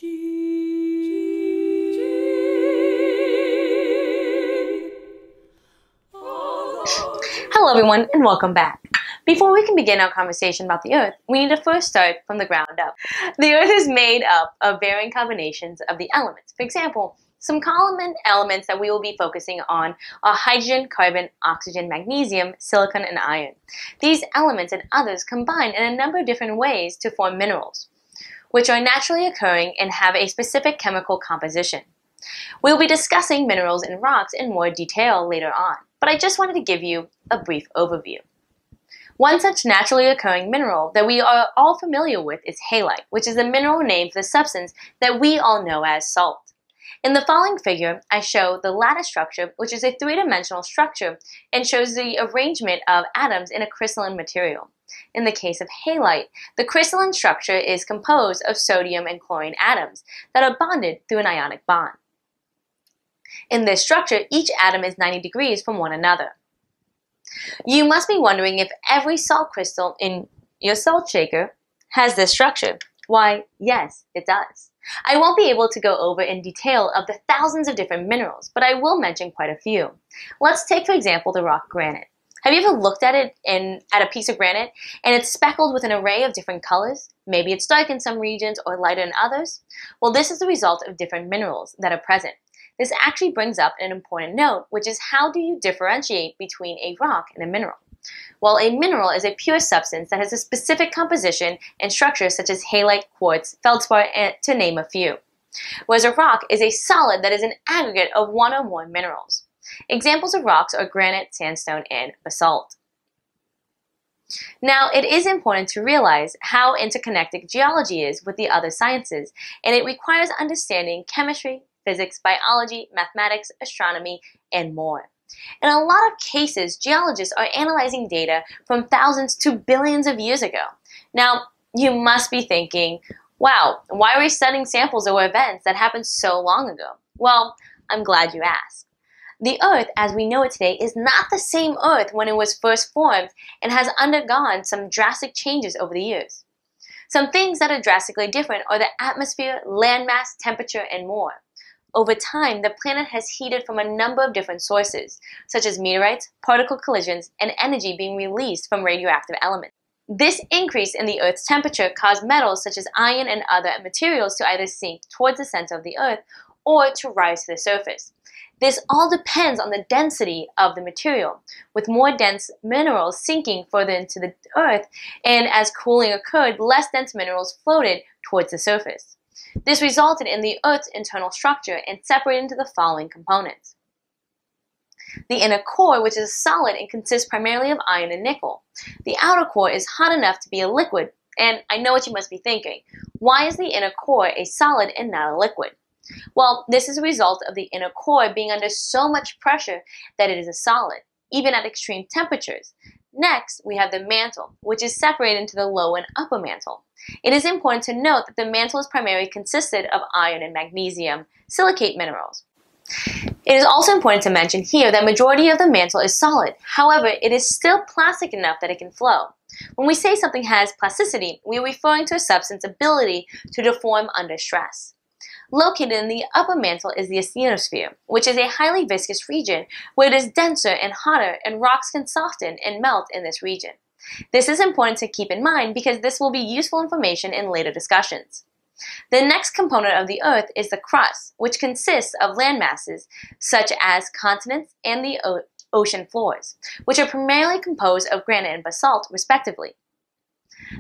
Hello everyone and welcome back. Before we can begin our conversation about the Earth, we need to first start from the ground up. The Earth is made up of varying combinations of the elements. For example, some common elements that we will be focusing on are hydrogen, carbon, oxygen, magnesium, silicon, and iron. These elements and others combine in a number of different ways to form minerals, which are naturally occurring and have a specific chemical composition. We will be discussing minerals and rocks in more detail later on, but I just wanted to give you a brief overview. One such naturally occurring mineral that we are all familiar with is halite, which is the mineral name for the substance that we all know as salt. In the following figure, I show the lattice structure, which is a three-dimensional structure and shows the arrangement of atoms in a crystalline material. In the case of halite, the crystalline structure is composed of sodium and chlorine atoms that are bonded through an ionic bond. In this structure, each atom is 90 degrees from one another. You must be wondering if every salt crystal in your salt shaker has this structure. Why, yes, it does. I won't be able to go over in detail of the thousands of different minerals, but I will mention quite a few. Let's take, for example, the rock granite. Have you ever looked at it at a piece of granite and it's speckled with an array of different colors? Maybe it's dark in some regions or lighter in others? Well, this is the result of different minerals that are present. This actually brings up an important note, which is how do you differentiate between a rock and a mineral? Well, a mineral is a pure substance that has a specific composition and structure such as halite, quartz, feldspar, to name a few. Whereas a rock is a solid that is an aggregate of one or more minerals. Examples of rocks are granite, sandstone, and basalt. Now, it is important to realize how interconnected geology is with the other sciences, and it requires understanding chemistry, physics, biology, mathematics, astronomy, and more. In a lot of cases, geologists are analyzing data from thousands to billions of years ago. Now, you must be thinking, wow, why are we studying samples or events that happened so long ago? Well, I'm glad you asked. The Earth, as we know it today, is not the same Earth when it was first formed and has undergone some drastic changes over the years. Some things that are drastically different are the atmosphere, landmass, temperature, and more. Over time, the planet has heated from a number of different sources, such as meteorites, particle collisions, and energy being released from radioactive elements. This increase in the Earth's temperature caused metals such as iron and other materials to either sink towards the center of the Earth or to rise to the surface. This all depends on the density of the material, with more dense minerals sinking further into the Earth, and as cooling occurred, less dense minerals floated towards the surface. This resulted in the Earth's internal structure and separated into the following components. The inner core, which is solid and consists primarily of iron and nickel. The outer core is hot enough to be a liquid, and I know what you must be thinking. Why is the inner core a solid and not a liquid? Well, this is a result of the inner core being under so much pressure that it is a solid, even at extreme temperatures. Next, we have the mantle, which is separated into the lower and upper mantle. It is important to note that the mantle is primarily consisted of iron and magnesium, silicate minerals. It is also important to mention here that majority of the mantle is solid. However, it is still plastic enough that it can flow. When we say something has plasticity, we are referring to a substance's ability to deform under stress. Located in the upper mantle is the Asthenosphere, which is a highly viscous region where it is denser and hotter and rocks can soften and melt in this region. This is important to keep in mind because this will be useful information in later discussions. The next component of the Earth is the crust, which consists of land masses such as continents and the ocean floors, which are primarily composed of granite and basalt, respectively.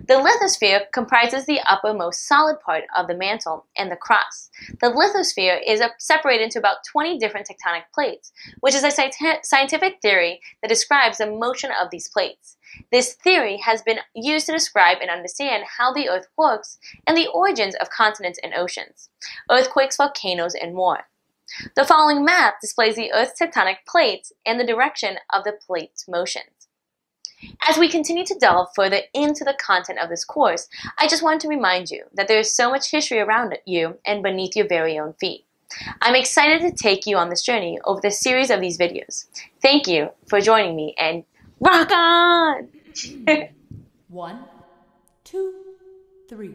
The lithosphere comprises the uppermost solid part of the mantle and the crust. The lithosphere is separated into about 20 different tectonic plates, which is a scientific theory that describes the motion of these plates. This theory has been used to describe and understand how the Earth works and the origins of continents and oceans, earthquakes, volcanoes, and more. The following map displays the Earth's tectonic plates and the direction of the plates' motions. As we continue to delve further into the content of this course, I just want to remind you that there is so much history around you and beneath your very own feet. I'm excited to take you on this journey over the series of these videos. Thank you for joining me and rock on! 1, 2, 3.